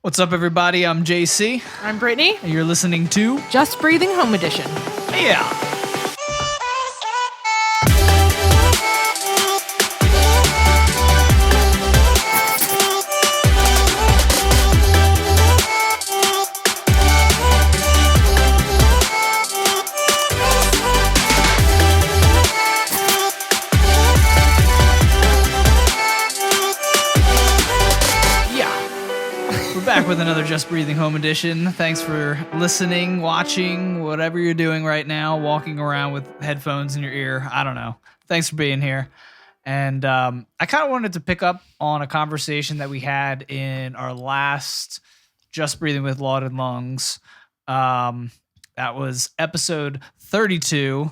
What's up, everybody? I'm JC, I'm Brittany. and you're listening to Just Breathing Home Edition. Yeah. Back with another Just Breathing Home Edition. Thanks for listening, watching, whatever you're doing right now, walking around with headphones in your ear. I don't know. Thanks for being here. And I kind of wanted to pick up on a conversation that we had in our last Just Breathing with Lauded Lungs. That was episode 32.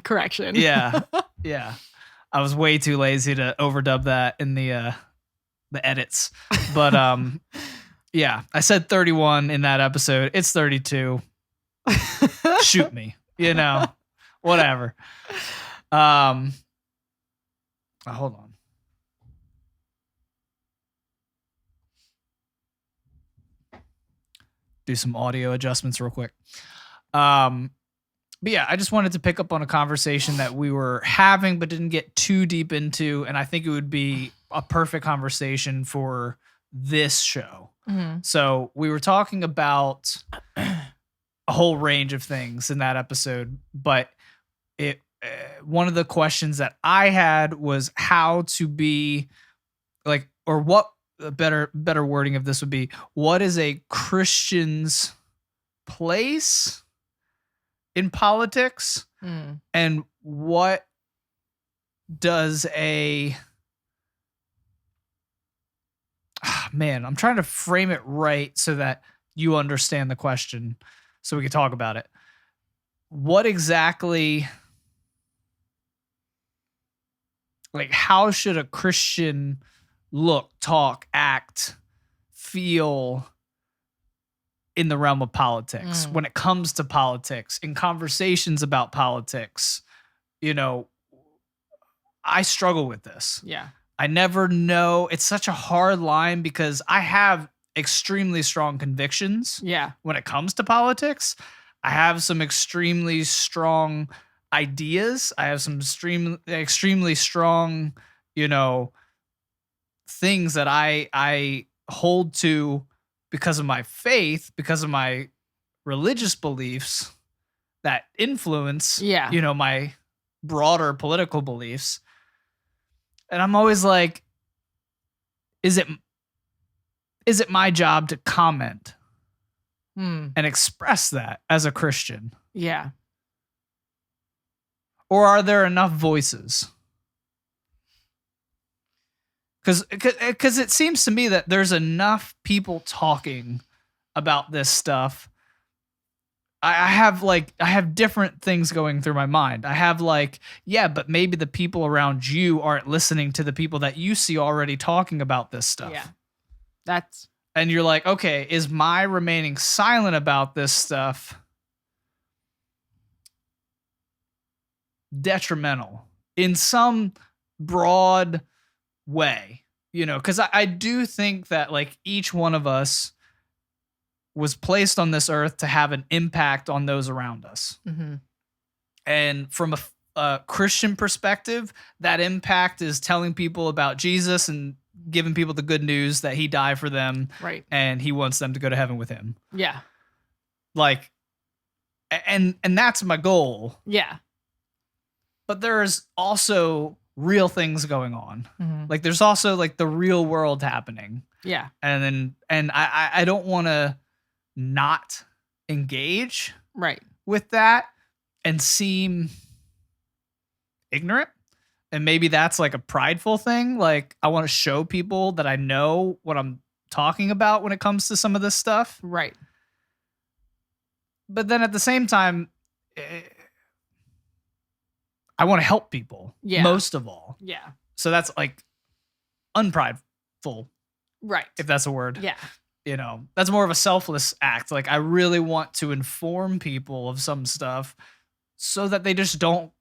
Correction. Yeah. I was way too lazy to overdub that in the edits. But yeah, I said 31 in that episode. It's 32. Shoot me, whatever. Hold on. Do some audio adjustments real quick. But yeah, I just wanted to pick up on a conversation that we were having, but didn't get too deep into. And I think it would be a perfect conversation for this show. Mm-hmm. So we were talking about a whole range of things in that episode, but one of the questions that I had was how to be like, or what a better wording of this would be, what is a Christian's place in politics, and what does man, I'm trying to frame it right so that you understand the question so we can talk about it. What exactly, like, how should a Christian look, talk, act, feel in the realm of politics when it comes to politics, in conversations about politics? I struggle with this. Yeah. I never know. It's such a hard line because I have extremely strong convictions. Yeah. When it comes to politics, I have some extremely strong ideas. I have some extremely strong, things that I hold to because of my faith, because of my religious beliefs that influence, my broader political beliefs. And I'm always like, is it my job to comment and express that as a Christian? Yeah. Or are there enough voices? Because it seems to me that there's enough people talking about this stuff. I have different things going through my mind. I have but maybe the people around you aren't listening to the people that you see already talking about this stuff. Yeah. And you're like, okay, is my remaining silent about this stuff detrimental in some broad way? Because I do think that each one of us was placed on this earth to have an impact on those around us. Mm-hmm. And from a Christian perspective, that impact is telling people about Jesus and giving people the good news that he died for them. Right. And he wants them to go to heaven with him. Yeah. And that's my goal. Yeah. But there's also real things going on. Mm-hmm. There's also the real world happening. Yeah. And I don't want to not engage with that and seem ignorant. And maybe that's a prideful thing. I want to show people that I know what I'm talking about when it comes to some of this stuff. Right. But then at the same time, I want to help people. Yeah. Most of all. Yeah. So that's unprideful. Right. If that's a word. Yeah. That's more of a selfless act. I really want to inform people of some stuff so that they just don't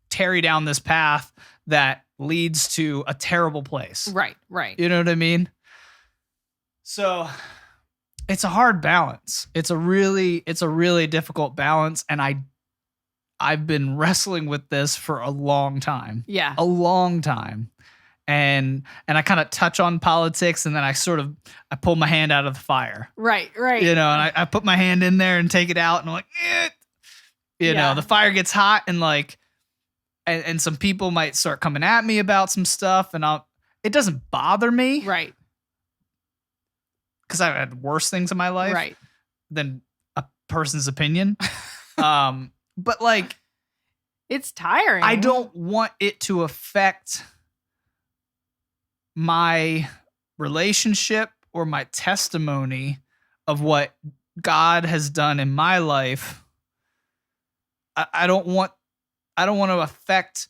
tarry down this path that leads to a terrible place. Right. You know what I mean? So it's a hard balance. It's a really difficult balance. And I've been wrestling with this for a long time. Yeah. A long time. And I kind of touch on politics, and then I pull my hand out of the fire. Right. You know, and I put my hand in there and take it out, and I'm like, you know, the fire gets hot, and like, and some people might start coming at me about some stuff, and it doesn't bother me. Right. Because I've had worse things in my life than a person's opinion. But like, it's tiring. I don't want it to affect my relationship or my testimony of what God has done in my life. I don't want to affect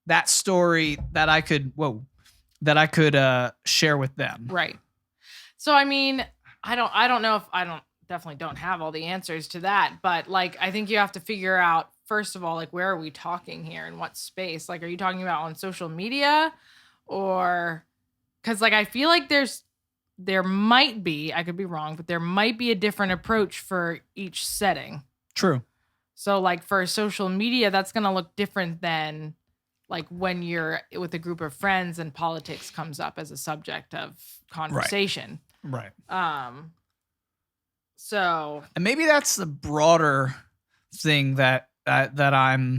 that story that I could share with them. Right. So I mean, I definitely don't have all the answers to that, but like I think you have to figure out, first of all, like, where are we talking here, in what space? Like, are you talking about on social media? Or, because like I feel like there might be, I could be wrong, but there might be a different approach for each setting. True. So like for social media, that's going to look different than like when you're with a group of friends and politics comes up as a subject of conversation. Right. So, and maybe that's the broader thing that I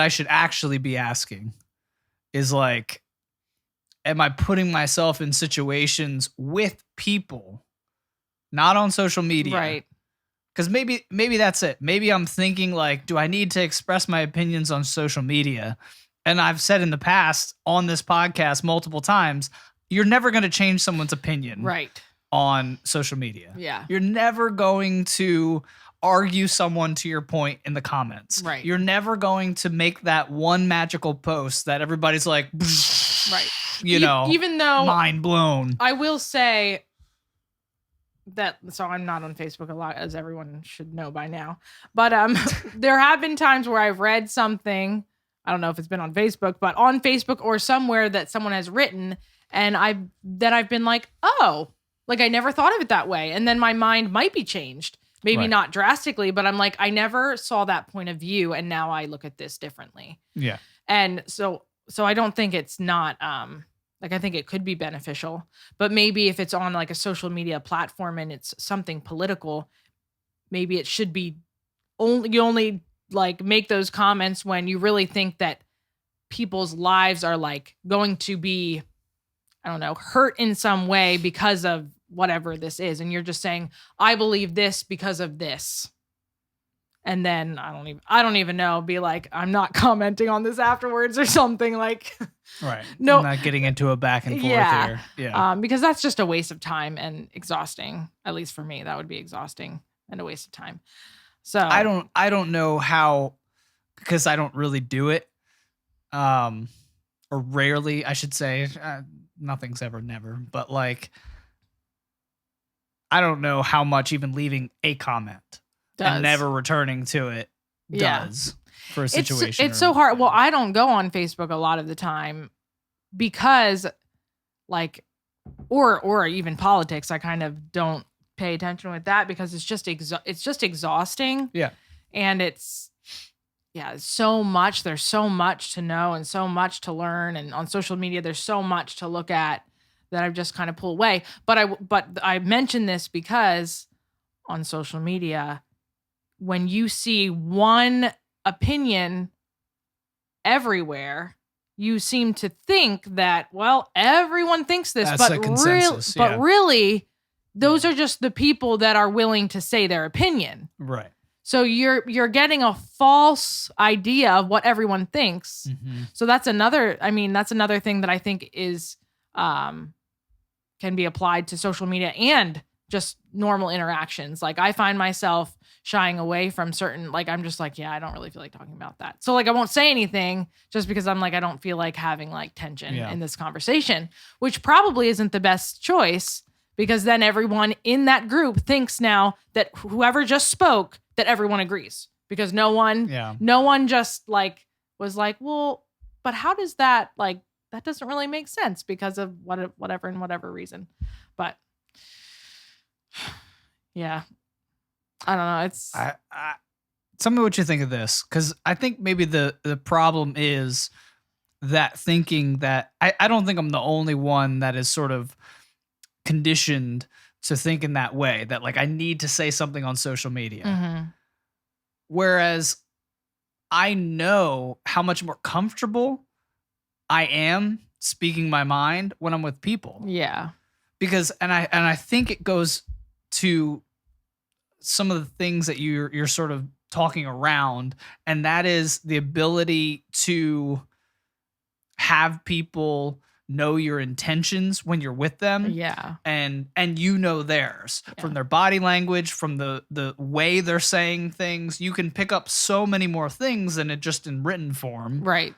should actually be asking is like, am I putting myself in situations with people, not on social media? Right. Because maybe that's it. Maybe I'm thinking like, do I need to express my opinions on social media? And I've said in the past on this podcast multiple times, you're never going to change someone's opinion. Right. On social media. Yeah. You're never going to argue someone to your point in the comments. Right. You're never going to make that one magical post that everybody's like, right. You know, even though mind blown. I will say that, so I'm not on Facebook a lot, as everyone should know by now, but there have been times where I've read something, I don't know if it's been on Facebook, but on Facebook or somewhere that someone has written, and I've been like, oh, like I never thought of it that way. And then my mind might be changed. Maybe not drastically, but I'm like, I never saw that point of view, and now I look at this differently. Yeah. And so I don't think it's not like, I think it could be beneficial, but maybe if it's on like a social media platform and it's something political, maybe it should be only like make those comments when you really think that people's lives are like going to be, I don't know, hurt in some way because of whatever this is. And you're just saying, I believe this because of this. And then I don't even know, be like, I'm not commenting on this afterwards or something, like. Right. No. I'm not getting into a back and forth here. Yeah. Because that's just a waste of time and exhausting. At least for me, that would be exhausting and a waste of time. So I don't know how, because I don't really do it. Or rarely, I should say. Nothing's ever never, but like, I don't know how much even leaving a comment and never returning to it does for a situation. It's so hard. Well, I don't go on Facebook a lot of the time because like, or even politics, I kind of don't pay attention with that because it's just exhausting. Yeah. And it's so much. There's so much to know and so much to learn. And on social media, there's so much to look at that I've just kind of pulled away. But I mention this because on social media, when you see one opinion everywhere, you seem to think that, well, everyone thinks this, that's a consensus, but really, those are just the people that are willing to say their opinion. Right. So you're getting a false idea of what everyone thinks. Mm-hmm. So that's another thing that I think is can be applied to social media and just normal interactions. Like I find myself shying away from certain, like I'm just like, yeah, I don't really feel like talking about that. So like I won't say anything just because I'm like, I don't feel like having like tension in this conversation, which probably isn't the best choice because then everyone in that group thinks now that whoever just spoke, that everyone agrees because no one just like was like, well, but how does that like that doesn't really make sense because of whatever and whatever reason. But yeah, I don't know. It's Tell me what you think of this, because I think maybe the problem is that thinking that I don't think I'm the only one that is sort of conditioned to think in that way, that like I need to say something on social media. Mhm. Whereas I know how much more comfortable I am speaking my mind when I'm with people. Yeah. Because I think it goes to some of the things that you're sort of talking around, and that is the ability to have people know your intentions when you're with them, Yeah. and you know theirs from Yeah. their body language, from the way they're saying things. You can pick up so many more things than it just in written form. Right.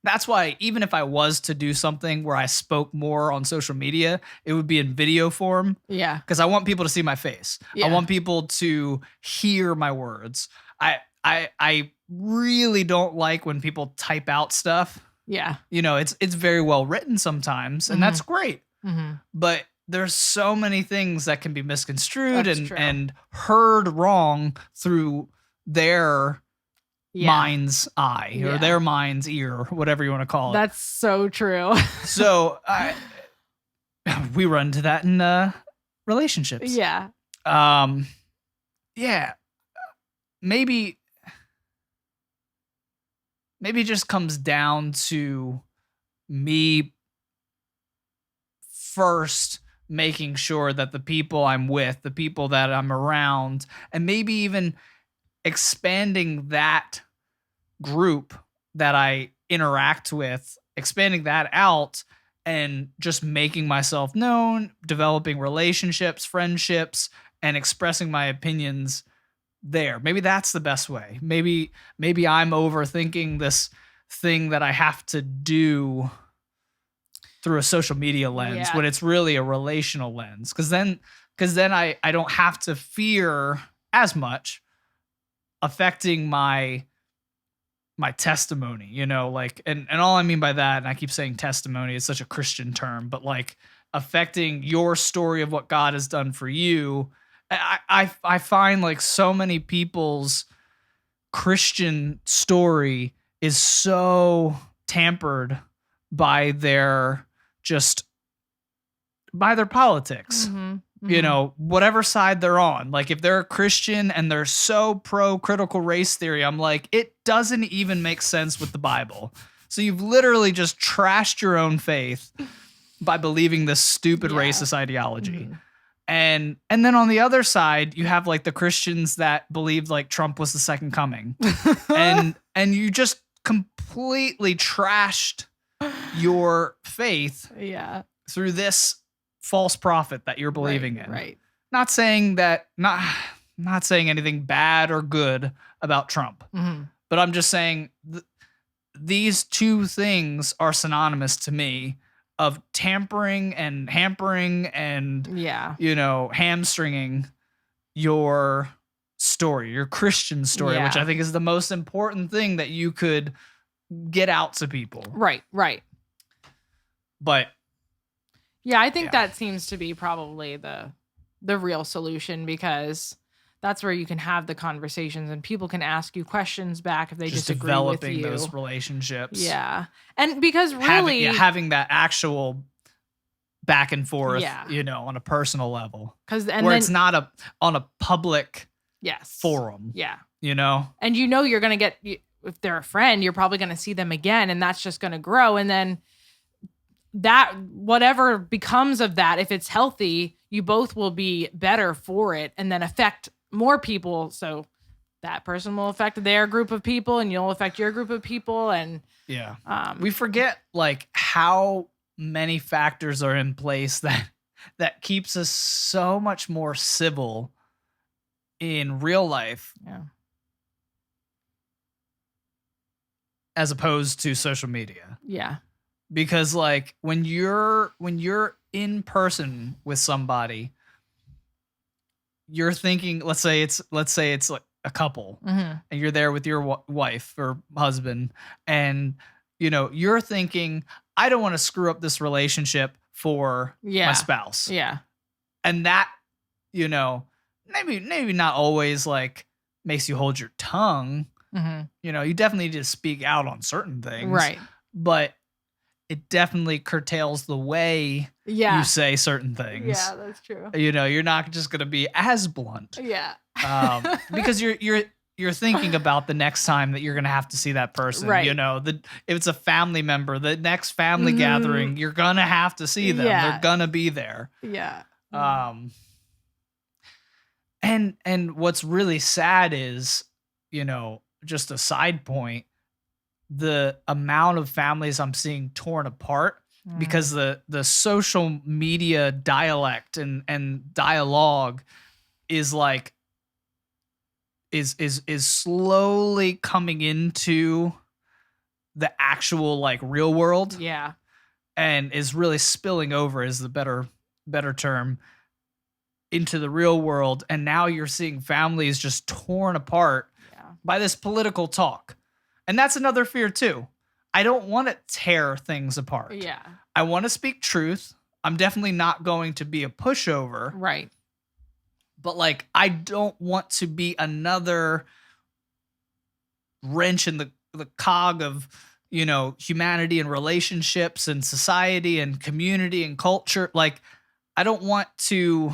That's why even if I was to do something where I spoke more on social media, it would be in video form, Yeah. because I want people to see my face. Yeah. I want people to hear my words. I really don't like when people type out stuff. Yeah. You know, it's very well written sometimes, and that's great. Mhm. But there's so many things that can be misconstrued That's and true. and heard wrong through their Yeah. mind's eye or Yeah. their mind's ear, whatever you want to call it. That's so true. So we run into that in relationships. Yeah. Yeah, maybe it just comes down to me first making sure that the people I'm with, the people that I'm around, and maybe even expanding that group that I interact with, expanding that out and just making myself known, developing relationships, friendships, and expressing my opinions there. Maybe that's the best way. Maybe I'm overthinking this thing that I have to do through a social media lens Yeah. when it's really a relational lens. Because then I don't have to fear as much affecting my testimony, you know, like, and all I mean by that, and I keep saying testimony, it's such a Christian term, but like affecting your story of what God has done for you. I find like so many people's Christian story is so tampered by their politics. Mhm. You Mhm. know, whatever side they're on. Like if they're a Christian and they're so pro critical race theory, I'm like, it doesn't even make sense with the Bible. So you've literally just trashed your own faith by believing this stupid Yeah. racist ideology. Mhm. And then on the other side, you have like the Christians that believed like Trump was the second coming. and you just completely trashed your faith Yeah. through this false prophet that you're believing in. Right. Not saying anything bad or good about Trump, Mhm. but I'm just saying these two things are synonymous to me of tampering and hampering and, Yeah. you know, hamstringing your story, your Christian story, which Yeah. I think is the most important thing that you could get out to people. Right. But Yeah, I think Yeah. that seems to be probably the real solution, because that's where you can have the conversations and people can ask you questions back if they just disagree developing with you. those relationships. Yeah. And because Having, really having that actual back and forth, Yeah. you know, on a personal level, cuz where it's not on a public yes. forum, Yeah. you know? And you know you're going to get, if they're a friend, you're probably going to see them again, and that's just going to grow, and then that whatever becomes of that, if it's healthy, you both will be better for it and then affect more people. So that person will affect their group of people and you'll affect your group of people. And Yeah. We forget like how many factors are in place that keeps us so much more civil in real life yeah. as opposed to social media. Yeah. Because like when you're in person with somebody, you're thinking, let's say it's like a couple, Mhm. and you're there with your wife or husband, and you're thinking, I don't want to screw up this relationship for Yeah. my spouse. Yeah. And that, maybe not always like makes you hold your tongue. hmm You definitely need to speak out on certain things. Right. But it definitely curtails the way Yeah. you say certain things. Yeah, that's true. You're not just going to be as blunt. Yeah. Because you're thinking about the next time that you're going to have to see that person. Right. If it's a family member, the next family Mhm. gathering, you're going to have to see them. Yeah. They're going to be there. Yeah. And what's really sad is, just a side point, the amount of families I'm seeing torn apart because the social media dialect and dialogue is like is slowly coming into the actual like real world. Yeah. And is really spilling over, is the better term, into the real world. And now you're seeing families just torn apart by this political talk. And that's another fear too. I don't want to tear things apart. Yeah. I want to speak truth. I'm definitely not going to be a pushover. Right. But like, I don't want to be another wrench in the cog of, humanity and relationships and society and community and culture. Like, I don't want to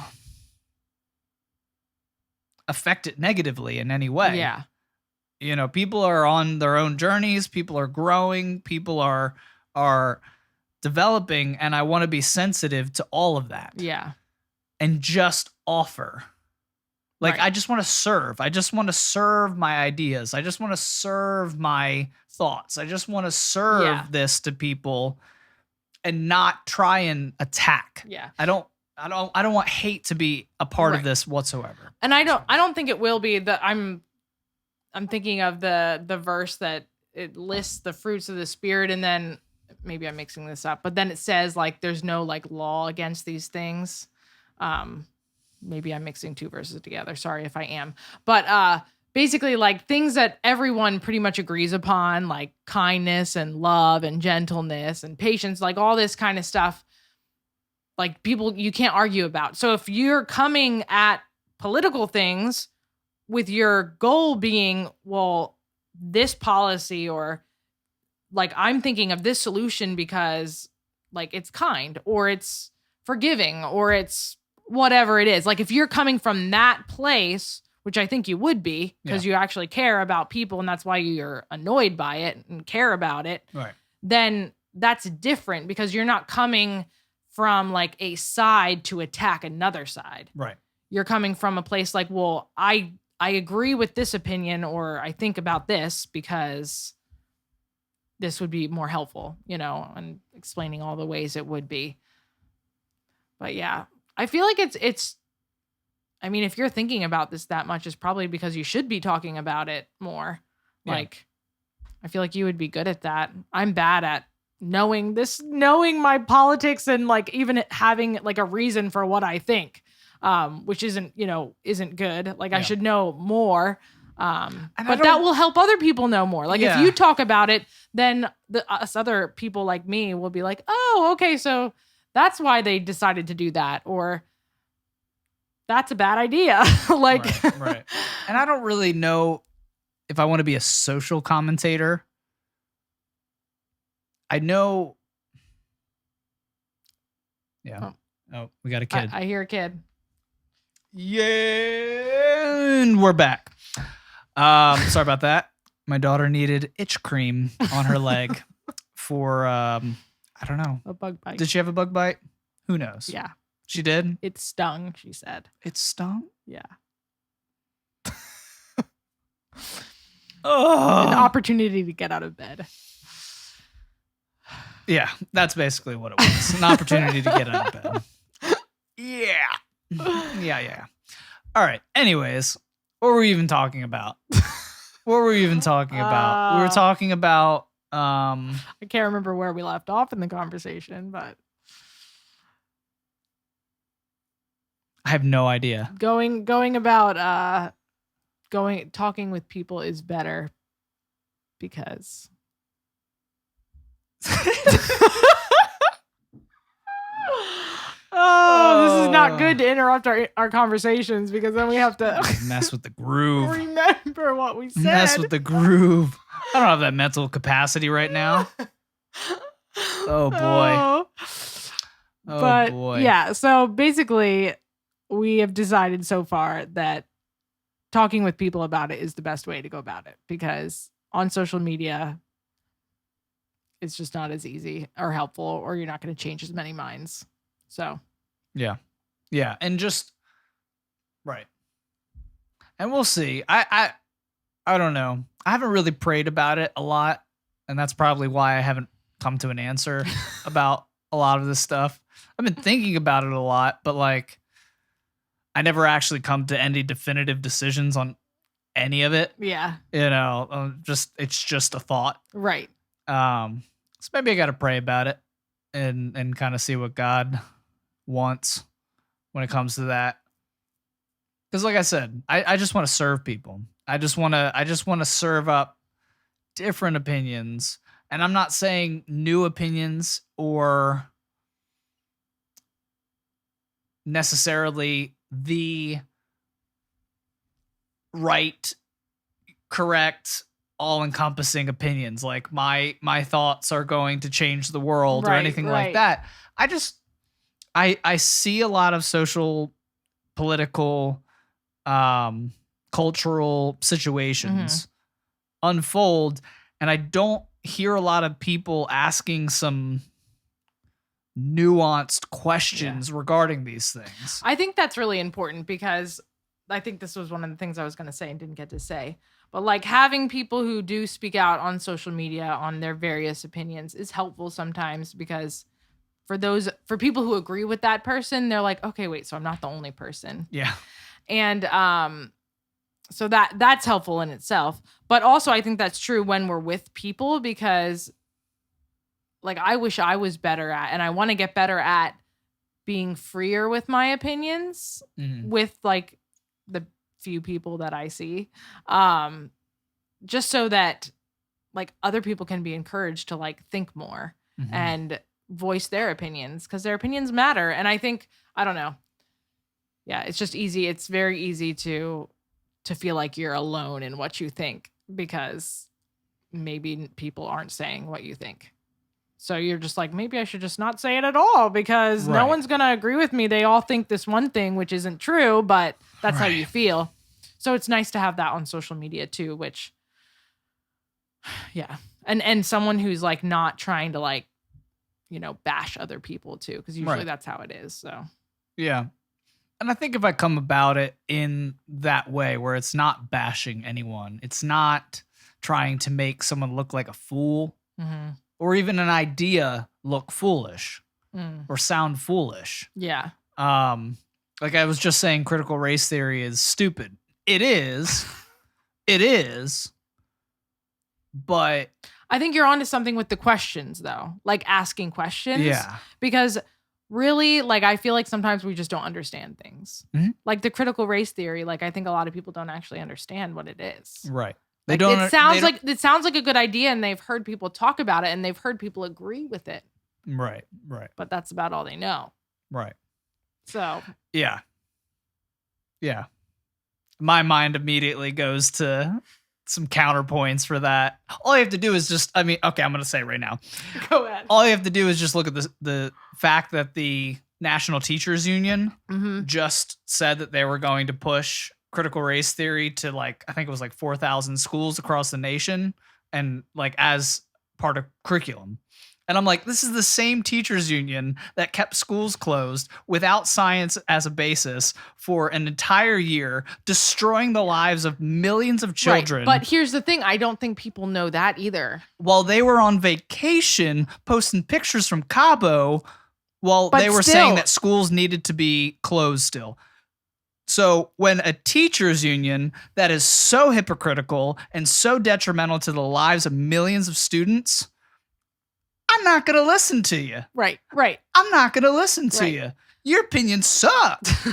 affect it negatively in any way. Yeah. People are on their own journeys. People are growing. People are developing. And I want to be sensitive to all of that. Yeah. And just offer. Like, Right. I just want to serve. I just want to serve my ideas. I just want to serve my thoughts. I just want to serve this to people and not try and attack. Yeah. I don't want hate to be a part of Right. this whatsoever. And I don't think it will be. I'm thinking of the verse that it lists the fruits of the spirit, and then maybe I'm mixing this up, but then it says like there's no like law against these things. Maybe I'm mixing two verses together. Sorry if I am. But basically like things that everyone pretty much agrees upon, like kindness and love and gentleness and patience, like all this kind of stuff, like people you can't argue about. So if you're coming at political things with your goal being, well, this policy, or like I'm thinking of this solution because like it's kind or it's forgiving or it's whatever it is. Like if you're coming from that place, which I think you would be because you actually care about people and that's why you're annoyed by it and care about it, Right. then that's different because you're not coming from like a side to attack another side. Right. You're coming from a place like, well, I agree with this opinion, or I think about this because this would be more helpful, and explaining all the ways it would be. But yeah, I feel like it's, I mean, if you're thinking about this that much, it's probably because you should be talking about it more. Yeah. Like, I feel like you would be good at that. I'm bad at knowing my politics and like even having like a reason for what I think, which isn't good. Like I should know more. But that will help other people know more. Like if you talk about it, then us other people like me will be like, oh, okay, so that's why they decided to do that, or that's a bad idea. Like, right. And I don't really know if I want to be a social commentator. I know. Yeah. Oh, we got a kid. I hear a kid. Yeah, and we're back. Sorry about that. My daughter needed itch cream on her leg for I don't know. A bug bite. Did she have a bug bite? Who knows? Yeah. She did? It stung, she said. It stung? Yeah. Oh. An opportunity to get out of bed. Yeah, that's basically what it was. An opportunity to get out of bed. Yeah. Yeah. All right. Anyways, what were we even talking about? We were talking about I can't remember where we left off in the conversation, but I have no idea. Talking with people is better because Oh, this is not good to interrupt our conversations because then we have to Mess with the groove. remember what we said. Mess with the groove. I don't have that mental capacity right now. Oh boy. Oh But boy. yeah, so basically we have decided so far that talking with people about it is the best way to go about it because on social media it's just not as easy or helpful or you're not going to change as many minds. So, Yeah. Yeah. And just right. And we'll see. I don't know. I haven't really prayed about it a lot. And that's probably why I haven't come to an answer about a lot of this stuff. I've been thinking about it a lot, but like I never actually come to any definitive decisions on any of it. yeah. You know, just it's just a thought. Right. So maybe I got to pray about it and kind of see what God wants when it comes to that. Because like I said, I just want to serve people. I just want to serve up different opinions. And I'm not saying new opinions or necessarily the right, correct, all-encompassing opinions. Like my thoughts are going to change the world or Right, anything right. like that. I see a lot of social, political, cultural situations unfold, and I don't hear a lot of people asking some nuanced questions regarding these things. I think that's really important because I think this was one of the things I was going to say and didn't get to say. But like having people who do speak out on social media on their various opinions is helpful sometimes because for people who agree with that person, they're like, okay, wait, so I'm not the only person. Yeah. And so that's helpful in itself. But also I think that's true when we're with people because like I wish I was better at and I want to get better at being freer with my opinions with like the few people that I see. Just so that like other people can be encouraged to like think more and voice their opinions because their opinions matter. And I think, I don't know. Yeah, it's just easy. It's very easy to feel like you're alone in what you think because maybe people aren't saying what you think. So you're just like, maybe I should just not say it at all because no one's going to agree with me. They all think this one thing, which isn't true, but that's how you feel. So it's nice to have that on social media too, which, yeah. And someone who's like not trying to like, you know, bash other people too, because usually that's how it is. So, yeah. And I think if I come about it in that way where it's not bashing anyone, it's not trying to make someone look like a fool or even an idea look foolish or sound foolish. Yeah. Like I was just saying, critical race theory is stupid. It is. It is. But I think you're onto something with the questions though, like asking questions. yeah. Because really, like, I feel like sometimes we just don't understand things. Like the critical race theory, like I think a lot of people don't actually understand what it is. Right. Like, it sounds like a good idea and they've heard people talk about it and they've heard people agree with it. Right. Right. But that's about all they know. Right. So yeah. Yeah. My mind immediately goes to some counterpoints for that. All you have to do is just, I'm going to say it right now. Go ahead. All you have to do is just look at the fact that the National Teachers Union just said that they were going to push critical race theory to like, I think it was like 4,000 schools across the nation and like as part of curriculum. And I'm like, this is the same teachers union that kept schools closed without science as a basis for an entire year, destroying the lives of millions of children. Right. But here's the thing. I don't think people know that either. While they were on vacation, posting pictures from Cabo while they were saying that schools needed to be closed still. So when a teachers union that is so hypocritical and so detrimental to the lives of millions of students, I'm not going to listen to you. Right, right. I'm not going to listen to you. Your opinion sucks.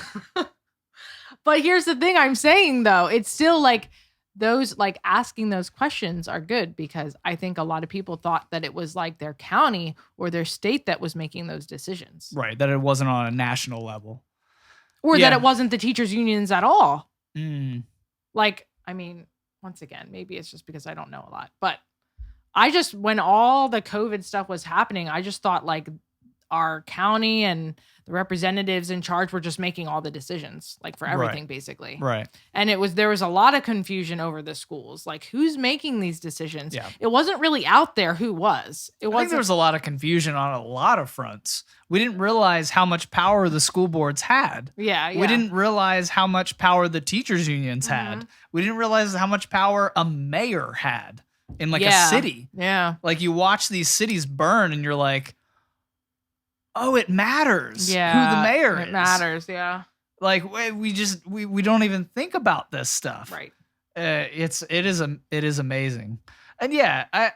But here's the thing I'm saying, though. It's still like those like asking those questions are good because I think a lot of people thought that it was like their county or their state that was making those decisions. Right. That it wasn't on a national level. Or Yeah. that it wasn't the teachers' unions at all. Mm. Like, I mean, once again, maybe it's just because I don't know a lot, but I just, when all the COVID stuff was happening, I just thought like our county and the representatives in charge were just making all the decisions, like for everything, basically. Right. And there was a lot of confusion over the schools, like who's making these decisions. Yeah. It wasn't really out there who was. I think there was a lot of confusion on a lot of fronts. We didn't realize how much power the school boards had. Yeah. We didn't realize how much power the teachers unions had. We didn't realize how much power a mayor had in like a city. Yeah. Like you watch these cities burn and you're like, oh, it matters who the mayor is. It matters, yeah. Like we don't even think about this stuff. Right. It is amazing. And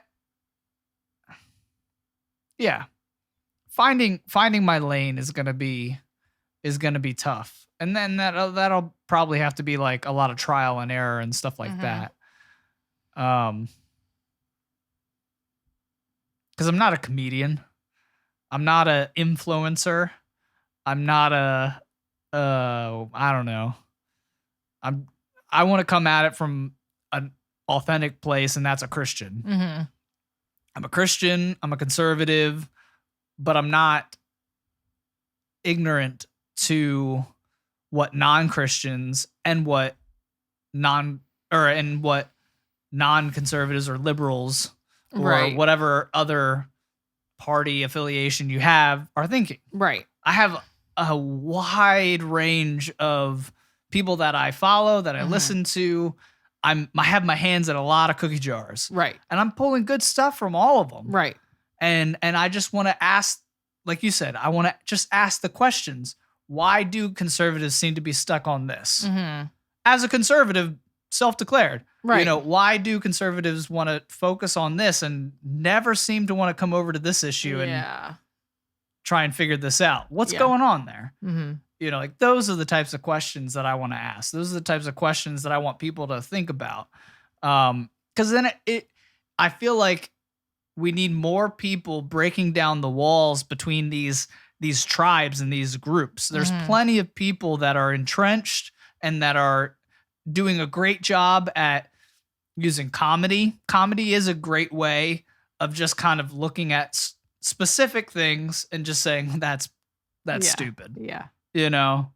finding my lane is gonna be tough. And then that'll probably have to be like a lot of trial and error and stuff like that. Because I'm not a comedian. I'm not an influencer. I'm not I don't know. I want to come at it from an authentic place, and that's a Christian. Mm-hmm. I'm a Christian. I'm a conservative, but I'm not ignorant to what non-Christians and what non-conservatives or liberals or whatever other party affiliation you have are thinking. Right. I have a wide range of people that I follow, that I listen to. I have my hands in a lot of cookie jars. Right. And I'm pulling good stuff from all of them. Right. And I just want to ask, like you said, I want to just ask the questions. Why do conservatives seem to be stuck on this? Mm-hmm. As a conservative, self-declared, right. Why do conservatives want to focus on this and never seem to want to come over to this issue and try and figure this out? What's going on there? Mm-hmm. Like those are the types of questions that I want to ask. Those are the types of questions that I want people to think about. Because then I feel like we need more people breaking down the walls between these tribes and these groups. There's plenty of people that are entrenched and that are doing a great job at using comedy. Comedy is a great way of just kind of looking at specific things and just saying that's stupid. Yeah. The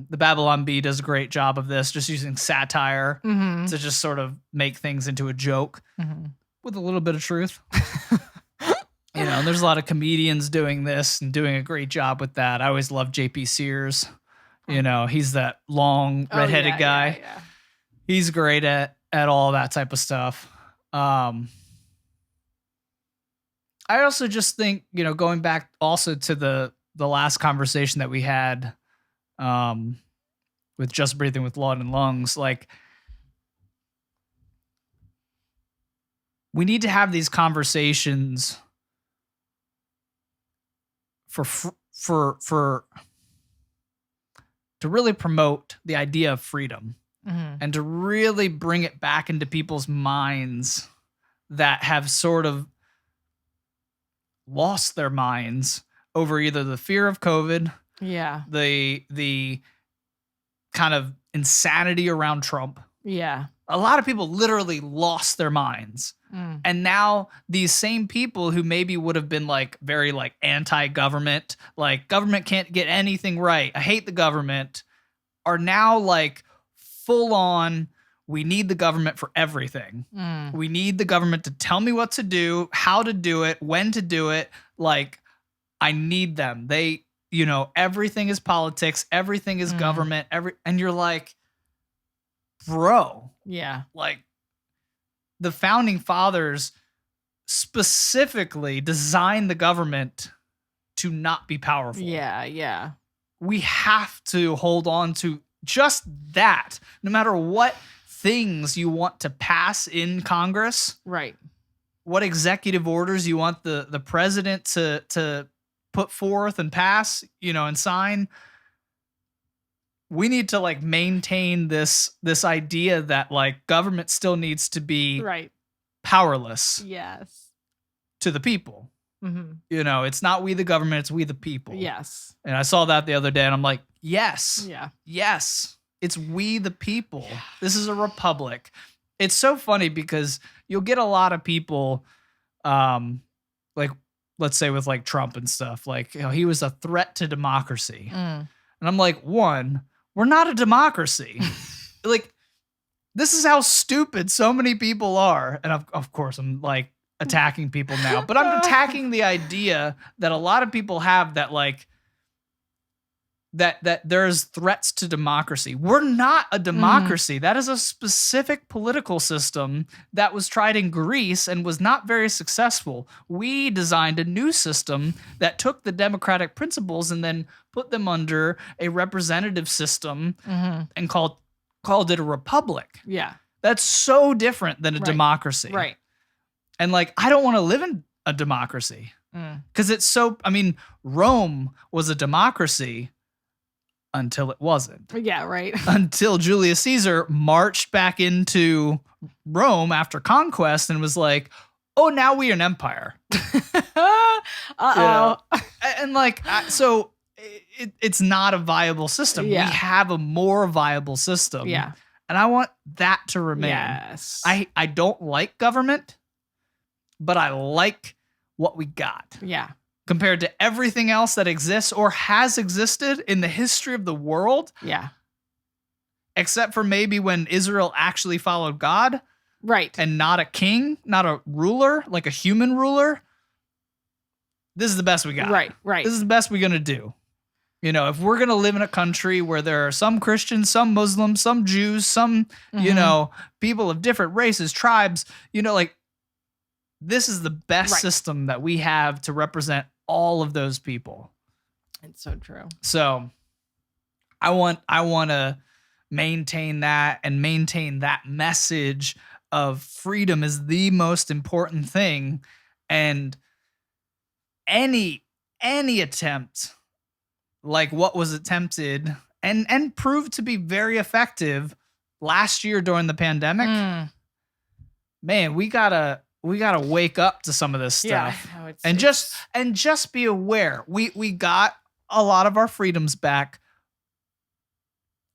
Babylon Bee does a great job of this, just using satire to just sort of make things into a joke with a little bit of truth. And there's a lot of comedians doing this and doing a great job with that. I always love JP Sears. He's that long redheaded guy. Yeah. He's great at all that type of stuff. I also just think, going back also to the last conversation that we had with Just Breathing with Lord and Lungs, like we need to have these conversations for to really promote the idea of freedom and to really bring it back into people's minds that have sort of lost their minds over either the fear of COVID, the kind of insanity around Trump. Yeah. A lot of people literally lost their minds. And now these same people who maybe would have been like very like anti-government, like government can't get anything right, I hate the government, are now like full on, we need the government for everything. We need the government to tell me what to do, how to do it, when to do it. Like I need them. They, everything is politics, everything is government, and you're like, bro. Yeah. Like the founding fathers specifically designed the government to not be powerful. Yeah, yeah. We have to hold on to just that, no matter what things you want to pass in Congress. Right. What executive orders you want the president to put forth and pass, and sign. we need to like maintain this idea that like government still needs to be Right. powerless Yes. to the people. Mm-hmm. You know, it's not we the government, it's we the people. Yes. And I saw that the other day and I'm like, yes. Yeah. Yes. It's we the people. This is a republic. It's so funny because you'll get a lot of people like let's say with like Trump and stuff, like, you know, he was a threat to democracy. Mm. And I'm like, one, we're not a democracy. Like, this is how stupid so many people are. And of course, I'm like attacking people now, but I'm attacking the idea that a lot of people have that like, that there's threats to democracy. We're not a democracy. That is a specific political system that was tried in Greece and was not very successful. We designed a new system that took the democratic principles and then put them under a representative system and called it a republic. Yeah. That's so different than a democracy. Right. And like, I don't want to live in a democracy because it's so, I mean, Rome was a democracy until it wasn't. Yeah, right. Until Julius Caesar marched back into Rome after conquest and was like, oh, now we are an empire. Uh-oh. And like, so it's not a viable system. Yeah. We have a more viable system. Yeah. And I want that to remain. Yes. I don't like government, but I like what we got. Yeah. Compared to everything else that exists or has existed in the history of the world, Yeah. except for maybe when Israel actually followed God Right. and not a king, not a ruler, like a human ruler. This is the best we got. Right. Right. This is the best we're going to do. You know, if we're going to live in a country where there are some Christians, some Muslims, some Jews, some, you know, people of different races, tribes, you know, like this is the best system that we have to represent all of those people. It's so true. So I want to maintain that and maintain that message of freedom is the most important thing. And any attempt like what was attempted and proved to be very effective last year during the pandemic, man, we gotta wake up to some of this stuff. Yeah, and just be aware. We got a lot of our freedoms back.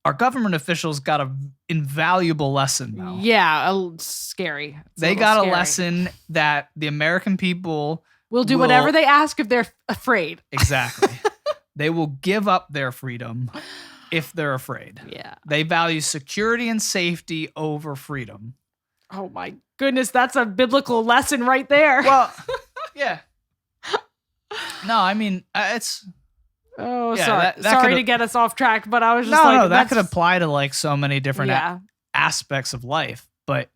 Our government officials got an invaluable lesson, though. Yeah, scary. They got a lesson that the American people will do whatever they ask if they're afraid. Exactly. They will give up their freedom if they're afraid. Yeah. They value security and safety over freedom. Oh my goodness, that's a biblical lesson right there. Well, yeah. No, I mean, it's... Oh, yeah, sorry. that Sorry could've- to get us off track, but I was just No, that that's- could apply to like so many different Yeah. aspects of life. But,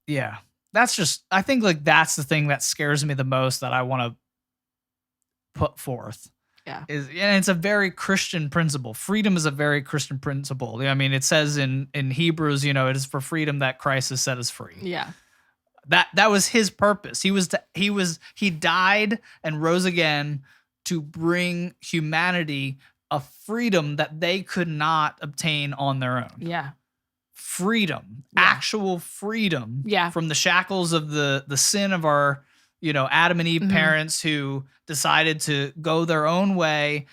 yeah, that's just, I think like that's the thing that scares me the most that I want to put forth. Yeah. And it's a very Christian principle. Freedom is a very Christian principle. I mean, it says in Hebrews, you know, it is for freedom that Christ has set us free. Yeah. That was his purpose. He died and rose again to bring humanity a freedom that they could not obtain on their own. Yeah. Freedom, Yeah. actual freedom Yeah. from the shackles of the sin of our, you know, Adam and Eve Mhm. parents who decided to go their own way,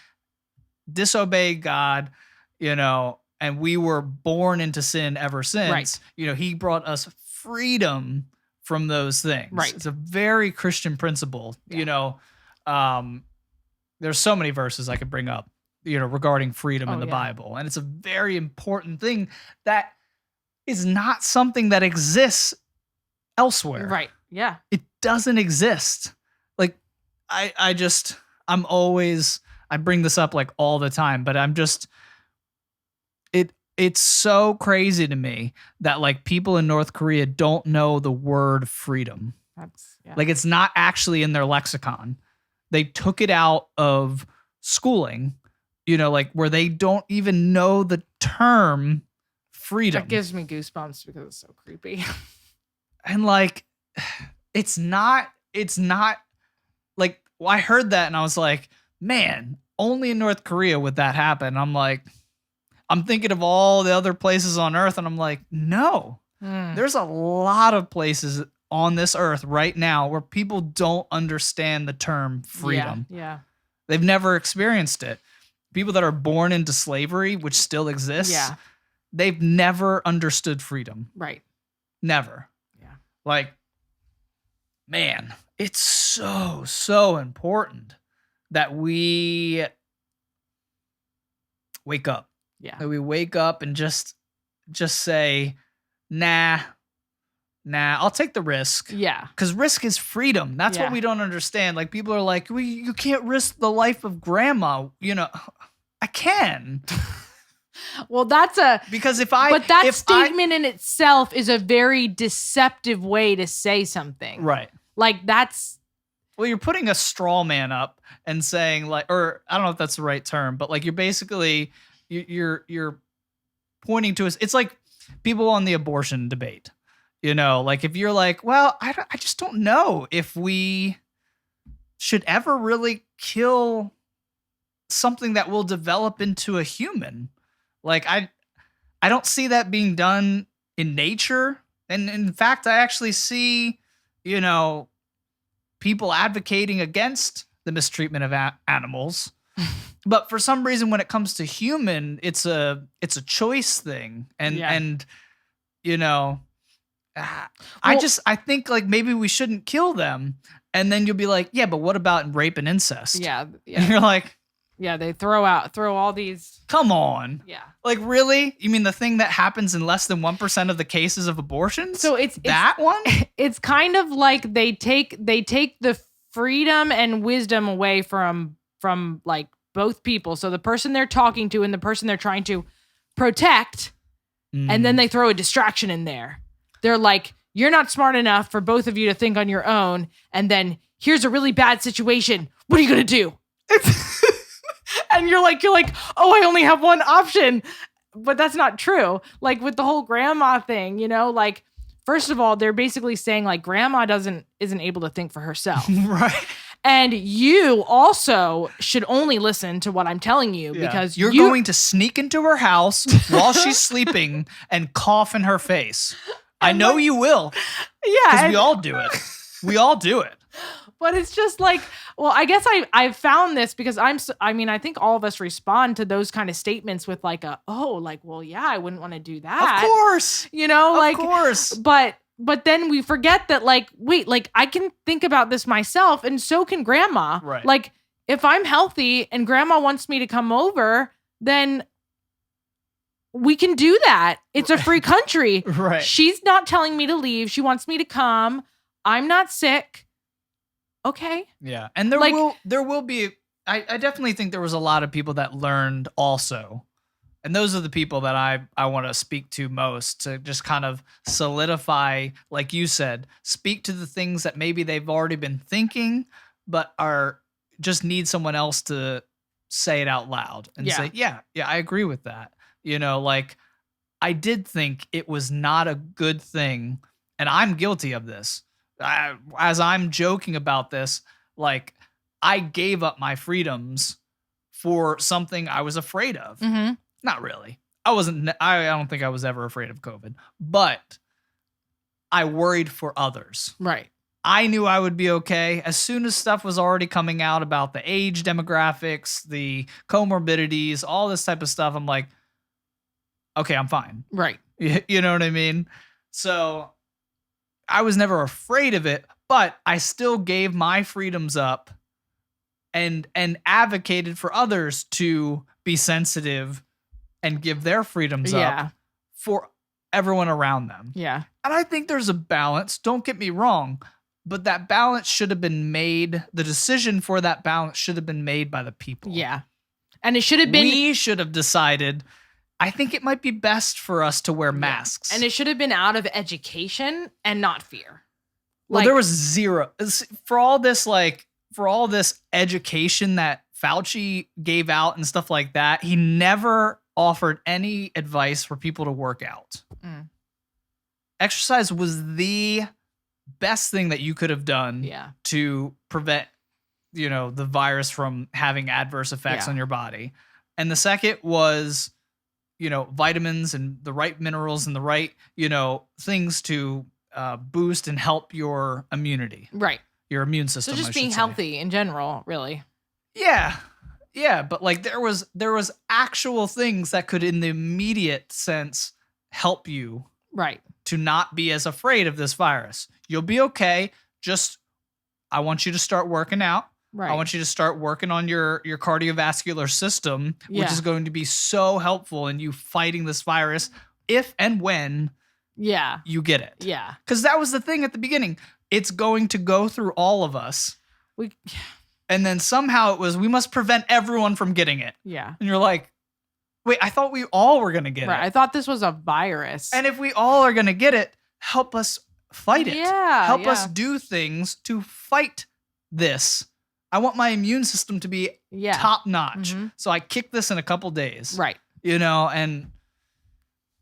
disobey God, you know, and we were born into sin ever since. Right. You know, he brought us freedom from those things. Right. It's a very Christian principle. Yeah. You know, there's so many verses I could bring up, you know, regarding freedom in the yeah. Bible. And it's a very important thing that is not something that exists elsewhere. Right. Yeah. It doesn't exist. Like I bring this up like all the time, but I'm just, it's so crazy to me that like people in North Korea don't know the word freedom. That's Like it's not actually in their lexicon. They took it out of schooling, you know, like where they don't even know the term freedom. that gives me goosebumps because it's so creepy. And like it's not like, well, I heard that and I was like, man, only in North Korea would that happen. I'm like, I'm thinking of all the other places on Earth, and I'm like, no, there's a lot of places on this Earth right now where people don't understand the term freedom. Yeah. They've never experienced it. People that are born into slavery, which still exists, Yeah. they've never understood freedom. Right. Never. Yeah. Like, man, it's so important that we wake up. Yeah. That we wake up and just say, nah, I'll take the risk. Yeah. Because risk is freedom. That's what Yeah. we don't understand. Like, people are like, you can't risk the life of grandma. You know, I can. Well, that's Because but that statement in itself is a very deceptive way to say something. Right. Like, that's. Well, you're putting a straw man up and saying, like, or I don't know if that's the right term, but like, you're basically, you're pointing to us. It's like people on the abortion debate. You know, like, if you're like, well, I just don't know if we should ever really kill something that will develop into a human. Like, I don't see that being done in nature. And in fact, I actually see, you know, people advocating against the mistreatment of animals. But for some reason, when it comes to human, it's a choice thing. And you know, I think like maybe we shouldn't kill them. And then you'll be like, yeah, but what about rape and incest? Yeah. And you're like, yeah, they throw all these. come on. Yeah. Like, really? You mean the thing that happens in less than 1% of the cases of abortions? So it's that one? It's kind of like they take the freedom and wisdom away from like both people. So the person they're talking to and the person they're trying to protect, and then they throw a distraction in there. They're like, you're not smart enough for both of you to think on your own. And then here's a really bad situation. What are you going to do? And you're like, oh, I only have one option. But that's not true. Like, with the whole grandma thing, you know, like, first of all, they're basically saying like grandma isn't able to think for herself. Right. And you also should only listen to what I'm telling you, because you're going to sneak into her house while she's sleeping and cough in her face. I know you will. Yeah. Because we all do it. We all do it. But it's just like, well, I guess I've found this because I think all of us respond to those kind of statements with like well, yeah, I wouldn't want to do that. Of course. You know, like, of course. But then we forget that, like, wait, like, I can think about this myself, and so can grandma. Right. Like, if I'm healthy and grandma wants me to come over, then we can do that. It's a free country. Right. She's not telling me to leave. She wants me to come. I'm not sick. Okay. Yeah. And there will be, I definitely think there was a lot of people that learned also. And those are the people that I want to speak to most, to just kind of solidify, like you said, speak to the things that maybe they've already been thinking, but are just need someone else to say it out loud and say, yeah, I agree with that. You know, like, I did think it was not a good thing. And I'm guilty of this. As I'm joking about this, like, I gave up my freedoms for something I was afraid of. Mm-hmm. Not really. I don't think I was ever afraid of COVID, but I worried for others. Right. I knew I would be okay. As soon as stuff was already coming out about the age demographics, the comorbidities, all this type of stuff, I'm like, okay, I'm fine. Right. You know what I mean? So I was never afraid of it, but I still gave my freedoms up and advocated for others to be sensitive and give their freedoms up for everyone around them. Yeah. And I think there's a balance. Don't get me wrong, but that balance should have been made. The decision for that balance should have been made by the people. Yeah. And it should have been. We should have decided, I think it might be best for us to wear masks. And it should have been out of education and not fear. Well, there was zero. For all this education that Fauci gave out and stuff like that, he never offered any advice for people to work out. Exercise was the best thing that you could have done to prevent the virus from having adverse effects Yeah. on your body. And the second was, vitamins and the right minerals and the right, things to boost and help your immunity, Right. your immune So system. just I being should say. healthy in general, really. Yeah. Yeah. But like there was actual things that could in the immediate sense help you Right. to not be as afraid of this virus. You'll be okay. Just, I want you to start working out. Right. I want you to start working on your cardiovascular system, which Yeah. is going to be so helpful in you fighting this virus if and when Yeah. you get it. Yeah. Because that was the thing at the beginning. It's going to go through all of us. We. And then somehow it was, we must prevent everyone from getting it. Yeah. And you're like, wait, I thought we all were going to get Right. it. I thought this was a virus. And if we all are going to get it, help us fight it. Yeah. Help yeah. us do things to fight this. I want my immune system to be Yeah. top notch. Mhm. So I kick this in a couple days. Right. And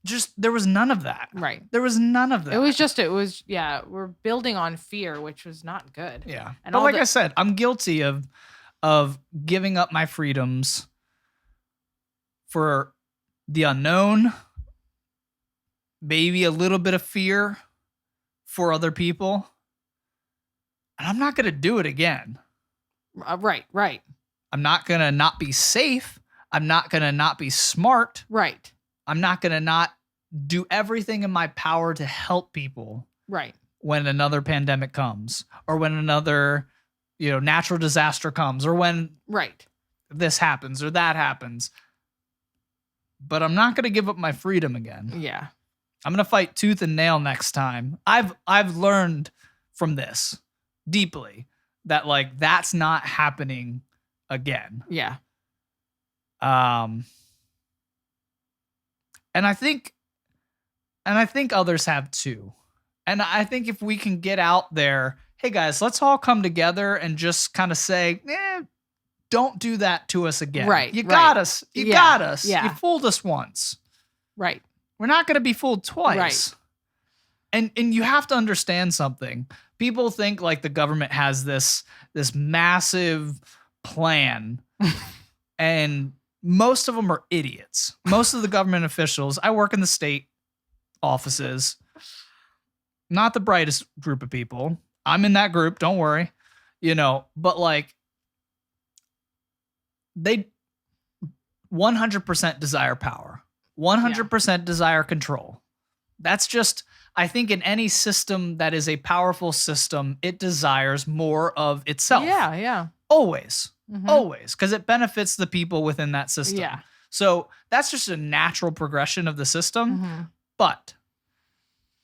just there was none of that. Right. There was none of that. It was we're building on fear, which was not good. Yeah. And But all like the- I said, I'm guilty of giving up my freedoms for the unknown, maybe a little bit of fear for other people. And I'm not going to do it again. Right. I'm not going to not be safe. I'm not going to not be smart. Right. I'm not going to not do everything in my power to help people Right. when another pandemic comes or when another, natural disaster comes or when Right. this happens or that happens. But I'm not going to give up my freedom again. Yeah. I'm going to fight tooth and nail next time. I've learned from this deeply that like that's not happening again. Yeah. And I think others have too. And I think if we can get out there, hey guys, let's all come together and just kind of say, don't do that to us again. Right, You right. got us. You Yeah, got us. yeah. You fooled us once. Right. We're not going to be fooled twice. Right. And you have to understand something. People think like the government has this massive plan and most of them are idiots. Most of the government officials, I work in the state offices, not the brightest group of people. I'm in that group, don't worry. But like they 100% desire power. 100% desire control. That's just, I think in any system that is a powerful system, it desires more of itself. Yeah. Yeah. Always. Mhm. Always. Because it benefits the people within that system. Yeah. So that's just a natural progression of the system. Mhm. But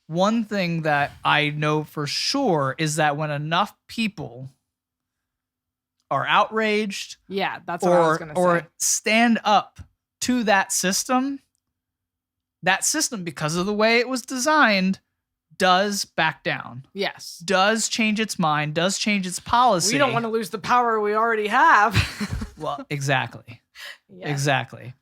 one thing that I know for sure is that when enough people are outraged Yeah. That's what I was gonna or say. stand up to that system, because of the way it was designed, does back down, Yes. does change its mind, does change its policy. We don't want to lose the power we already have. Well, exactly. Yeah. Exactly.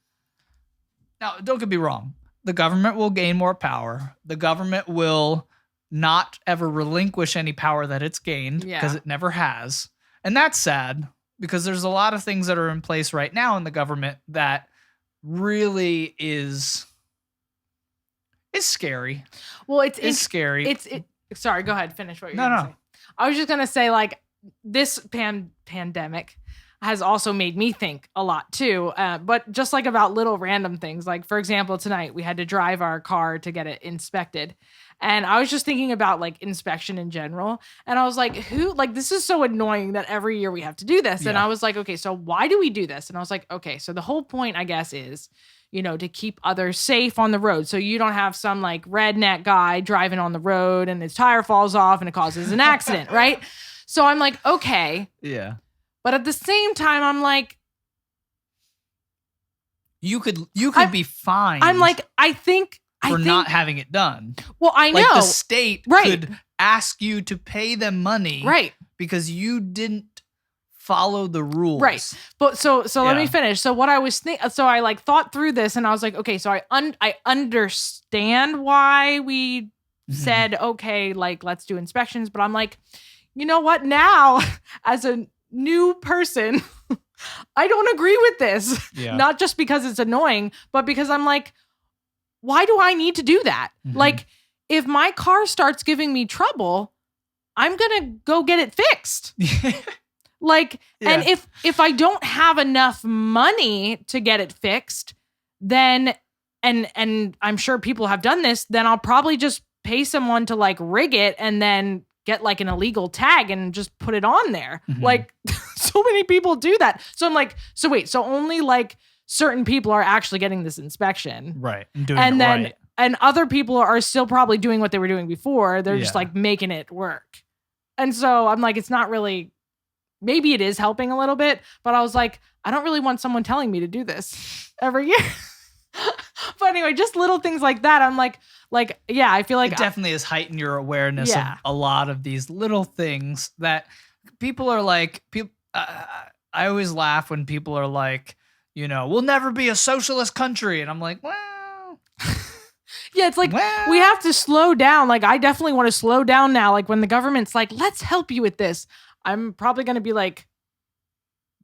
Now, don't get me wrong. The government will gain more power. The government will not ever relinquish any power that it's gained because Yeah. it never has. And that's sad because there's a lot of things that are in place right now in the government that really is scary. Well, It's scary. Sorry, go ahead. Finish what you're No, gonna no. say. I was just gonna say, like, this pandemic has also made me think a lot too. But just like about little random things. Like, for example, tonight we had to drive our car to get it inspected. And I was just thinking about like inspection in general. And I was like, this is so annoying that every year we have to do this. And Yeah. I was like, okay, so why do we do this? And I was like, okay, so the whole point, I guess, is, to keep others safe on the road. So you don't have some like redneck guy driving on the road and his tire falls off and it causes an accident, right? So I'm like, okay. Yeah. But at the same time, I'm like, You could I'm- be fined I'm like, I think, for not having it done. well, I know. Like the state Right. could ask you to pay them money Right. because you didn't follow the rules. Right. But so let me Yeah. finish. So what I was so I like thought through this and I was like, okay, so I understand why we Mhm. said, okay, like let's do inspections, but I'm like, you know what? Now as a new person. I don't agree with this. Yeah. Not just because it's annoying, but because I'm like, why do I need to do that? Mhm. Like, if my car starts giving me trouble, I'm going to go get it fixed. Like, and if I don't have enough money to get it fixed, then, and I'm sure people have done this, then I'll probably just pay someone to like rig it and then get like an illegal tag and just put it on there. Mhm. Like, so many people do that. So I'm like, so wait, so only like certain people are actually getting this inspection. Right. And doing And it then, right. and other people are still probably doing what they were doing before. They're just Yeah. like making it work. And so I'm like, it's not really, maybe it is helping a little bit, but I was like, I don't really want someone telling me to do this every year. But anyway, just little things like that. I'm like, yeah, I feel like It definitely has heightened your awareness Yeah. of a lot of these little things that people are like, I always laugh when people are like, you know, we'll never be a socialist country. And I'm like, well, yeah, it's like well, we have to slow down. Like, I definitely want to slow down now. Like, when the government's like, let's help you with this, I'm probably going to be like,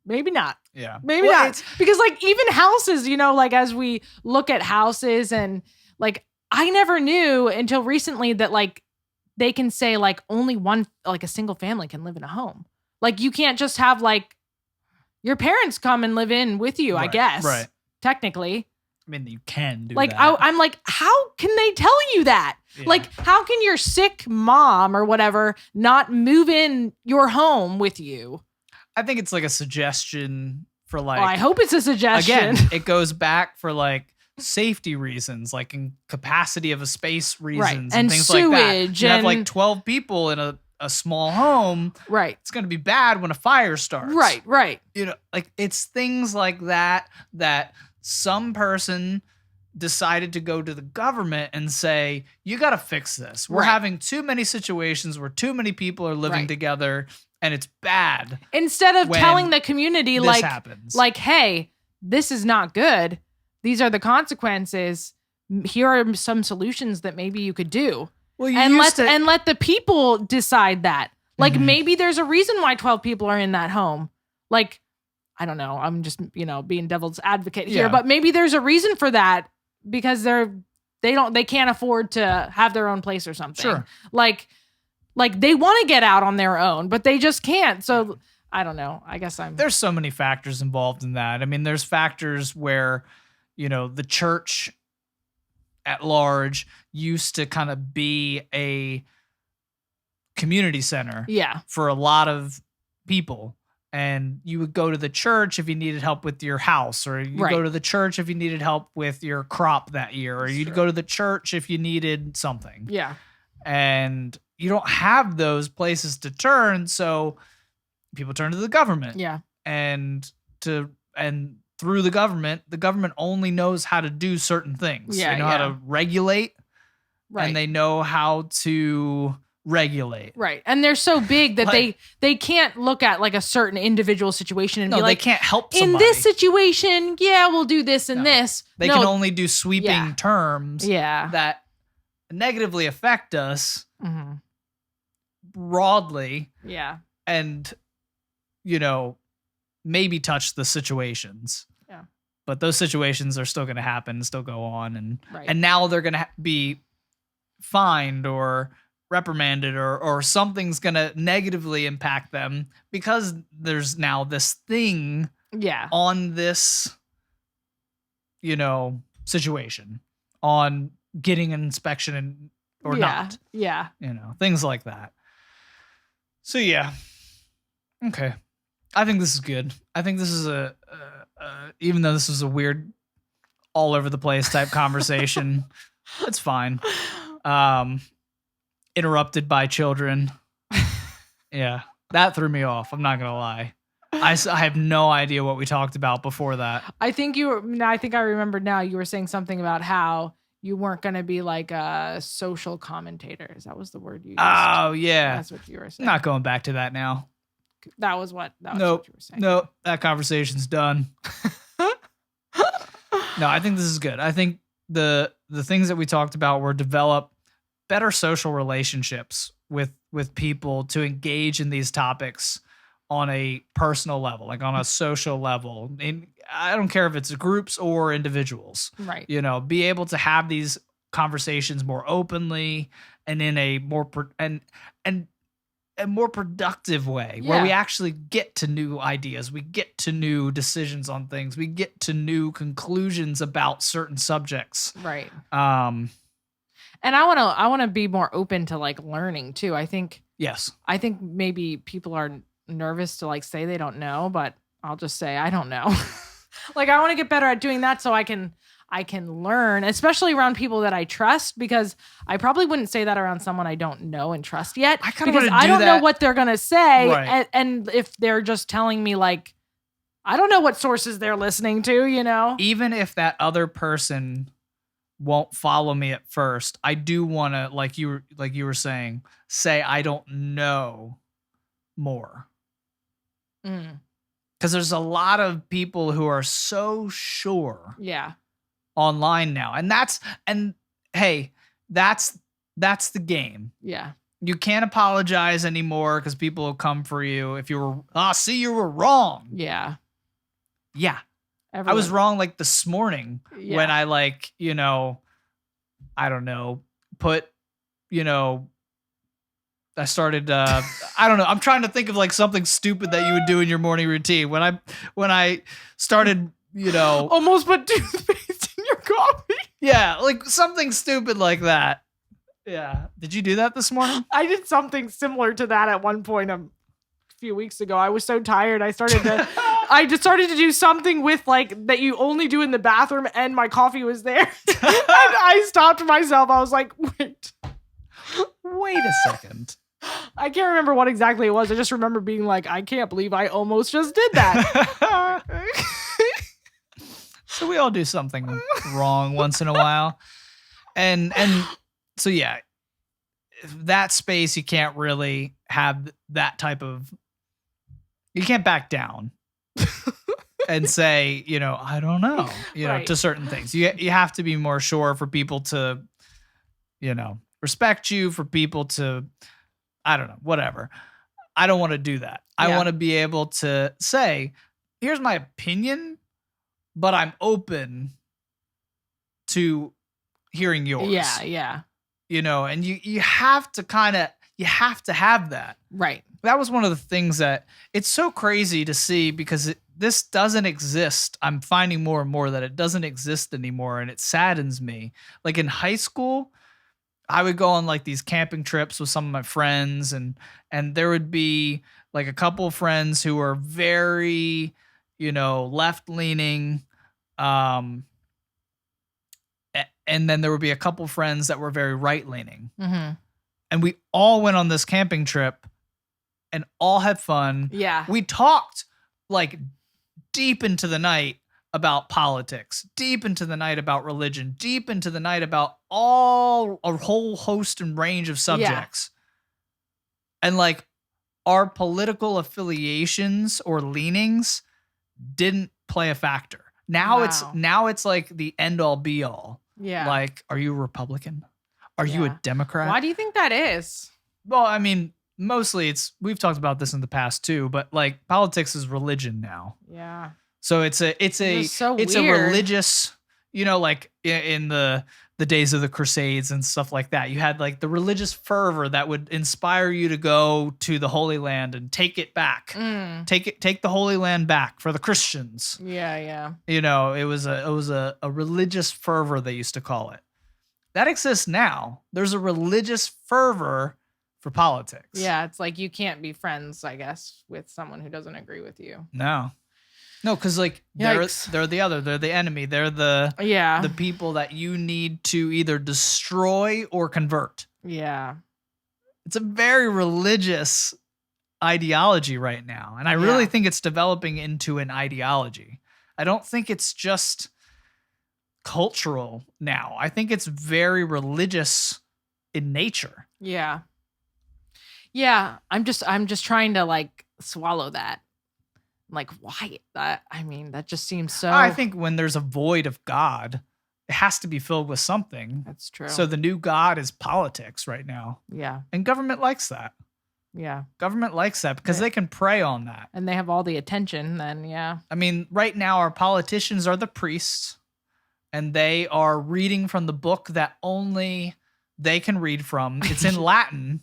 maybe not. yeah. Maybe Well, not. it's- Because like even houses, you know, like as we look at houses and like I never knew until recently that like they can say like only one, like a single family can live in a home. Like you can't just have like your parents come and live in with you, I Right, guess. right. Technically. I mean, you can do Like that. I'm like, how can they tell you that? Yeah. Like, how can your sick mom or whatever not move in your home with you? I think it's like a suggestion for like, Well, I hope it's a suggestion. again, it goes back for like safety reasons, like in capacity of a space reasons And things like that. sewage You have like and- 12 people in a small home. Right. It's going to be bad when a fire starts. Right. You know, like it's things like that some person decided to go to the government and say, you got to fix this. We're Right. having too many situations where too many people are living Right. together and it's bad. Instead of When telling the community This happens. like, hey, this is not good. These are the consequences. Here are some solutions that maybe you could do. well, you And used let the people decide that. Like Mhm. maybe there's a reason why 12 people are in that home. Like, I don't know. I'm just, you know, being devil's advocate here, Yeah. but maybe there's a reason for that because they can't afford to have their own place or something. Sure. Like they want to get out on their own, but they just can't. So I don't know. I guess there's so many factors involved in that. I mean, there's factors where, you know, the church at large used to kind of be a community center yeah. for a lot of people. And you would go to the church if you needed help with your house, or you Right. go to the church if you needed help with your crop that year, or you'd Sure. go to the church if you needed something. Yeah. And you don't have those places to turn, so people turn to the government. Yeah. And through the government only knows how to do certain things. Yeah, They know how yeah. to regulate, Right. and they know how to regulate. Right. And they're so big that Like- they can't look at like a certain individual situation and No, be like, they can't help in somebody. this situation, yeah, we'll do this and No. this. They No, can only do sweeping Yeah. terms yeah. that negatively affect us hmm broadly Yeah. and, you know, maybe touch the situations. Yeah. But those situations are still going to happen, still go on. Right. And now they're going to be fined or reprimanded, or something's going to negatively impact them because there's now this thing yeah. on this, you know, situation, on getting an inspection or yeah. not, Yeah. you know, things like that. So yeah. Okay. I think this is good. I think this is even though this was a weird all over the place type conversation, it's fine. Interrupted by children. Yeah. That threw me off. I'm not going to lie. I have no idea what we talked about before that. I think I think I remember now you were saying something about how you weren't going to be like social commentators. That was the word you used. Oh, yeah. That's what you were saying. Not going back to that now. That was what you were saying. No, that conversation's done. No, I think this is good. I think the things that we talked about were develop better social relationships with people to engage in these topics on a personal level, like on a social level. And I don't care if it's groups or individuals. Right. Be able to have these conversations more openly and in a more and a more productive way, where we Yeah. actually get to new ideas, we get to new decisions on things, we get to new conclusions about certain subjects. Right. Um, And I want to be more open to like learning too. yes. I think maybe people are nervous to like say they don't know, but I'll just say I don't know. Like I want to get better at doing that so I can learn, especially around people that I trust, because I probably wouldn't say that around someone I don't know and trust yet. I kinda because wanna I do don't know that. what they're gonna say, Right. and if they're just telling me like I don't know what sources they're listening to, Even if that other person won't follow me at first, I do want to, like you were saying, say I don't know more. Mm, Because there's a lot of people who are so sure yeah, online now. And hey, that's the game. yeah, You can't apologize anymore because people will come for you if you were you were wrong. yeah. Yeah. I was Everyone- wrong like this morning Yeah. when I I don't know, put, I started I don't know. I'm trying to think of like something stupid that you would do in your morning routine. When I started, almost put toothpaste in your coffee. yeah, like something stupid like that. Yeah. Did you do that this morning? I did something similar to that at one point a few weeks ago. I was so tired. I just started to do something with like that you only do in the bathroom, and my coffee was there. And I stopped myself. I was like, wait. Wait a second. I can't remember what exactly it was. I just remember being like, I can't believe I almost just did that. So we all do something wrong once in a while. And so yeah, that space you can't really have that type of, you can't back down and say, I don't know, Right. to certain things. You have to be more sure for people to, respect you, for people to, I don't know, whatever. I don't want to do that. I Yeah. want to be able to say, here's my opinion, but I'm open to hearing yours. Yeah. And you have to have that. Right. That was one of the things that it's so crazy to see, because this doesn't exist. I'm finding more and more that it doesn't exist anymore, and it saddens me. Like in high school, I would go on like these camping trips with some of my friends, and there would be like a couple of friends who were very, left leaning. And then there would be a couple friends that were very right leaning. Mm-hmm. And we all went on this camping trip and all had fun. Yeah. We talked like deep into the night about politics, deep into the night about religion, deep into the night about a whole host and range of subjects. And like our political affiliations or leanings didn't play a factor. Now it's like the end all be all. Yeah. Like, are you a Republican? Are you a Yeah. Democrat? Why do you think that is? Well, I mean, mostly we've talked about this in the past too, but like politics is religion now. Yeah. So it's a so it's weird. a religious, like in the days of the Crusades and stuff like that. You had like the religious fervor that would inspire you to go to the Holy Land and take it back. Mm. Take the Holy Land back for the Christians. Yeah. It was a religious fervor, they used to call it. That exists now. There's a religious fervor for politics. Yeah. It's like you can't be friends, I guess, with someone who doesn't agree with you. No, because like Yikes. they're the enemy. They're Yeah. the people that you need to either destroy or convert. Yeah. It's a very religious ideology right now. And I really Yeah. think it's developing into an ideology. I don't think it's just cultural now. I think it's very religious in nature. Yeah. Yeah. I'm just trying to like swallow that. Like, why? That just seems so. I think when there's a void of God, it has to be filled with something. that's true. So the new God is politics right now. yeah. And government likes that. Yeah. Government likes that because Yeah. they can prey on that. And they have all the attention then, yeah. I mean, right now our politicians are the priests, and they are reading from the book that only they can read from. It's in Latin.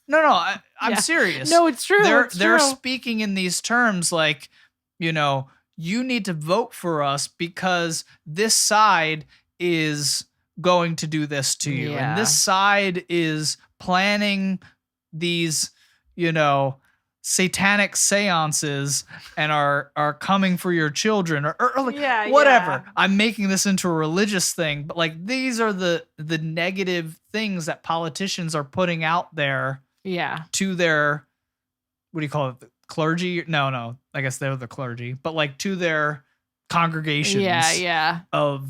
No, I'm Yeah. serious. No, it's true. They're it's they're true. speaking in these terms like, you know, you need to vote for us because this side is going to do this to you, Yeah. and this side is planning these, you know, satanic seances and are coming for your children or like Yeah, whatever. yeah. I'm making this into a religious thing, but like these are the negative things that politicians are putting out there Yeah. to their, what do you call it, the clergy? No, I guess they're the clergy, but like to their congregations Yeah. of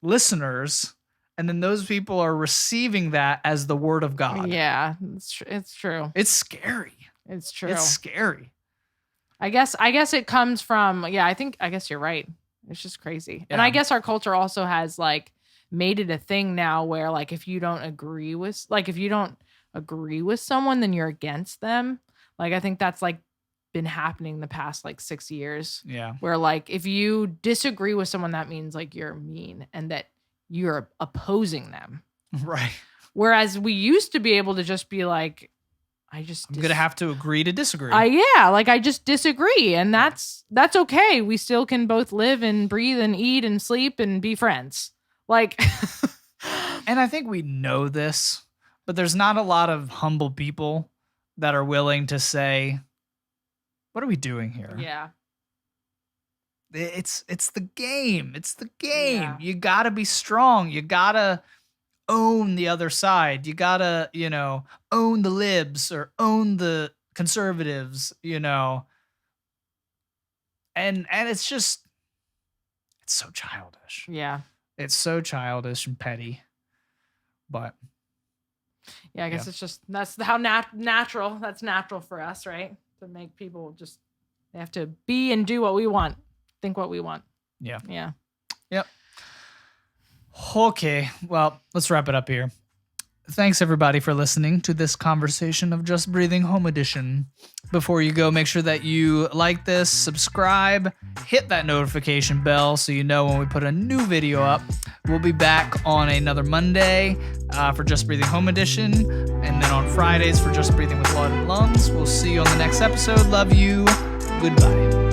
listeners, and then those people are receiving that as the word of God. Yeah. It's true. It's scary. It's true. It's scary. I guess it comes from, yeah, I guess you're right. It's just crazy. And I Yeah. guess our culture also has like made it a thing now where like if you don't agree with someone, then you're against them. Like I think that's like been happening the past like 6 years, Yeah. where like if you disagree with someone, that means like you're mean and that you're opposing them. Right. Whereas we used to be able to just be like, I'm going to have to agree to disagree. I just disagree, and that's okay. We still can both live and breathe and eat and sleep and be friends. Like, And I think we know this, but there's not a lot of humble people that are willing to say, what are we doing here? yeah, It's the game. It's the game. Yeah. You got to be strong. You got to own the other side. You got to, you know, own the libs or own the conservatives, you know. And it's just, it's so childish. yeah. It's so childish and petty. But I guess Yeah. it's just that's how natural. That's natural for us, right? To make people just they have to be and do what we want, think what we want. yeah. Yeah. Okay, well, let's wrap it up here. Thanks everybody for listening to this conversation of Just Breathing Home Edition. Before you go, make sure that you like this, subscribe, hit that notification bell so you know when we put a new video up. We'll be back on another Monday for Just Breathing Home Edition, and then on Fridays for Just Breathing with Blood and Lungs. We'll see you on the next episode. Love you. Goodbye.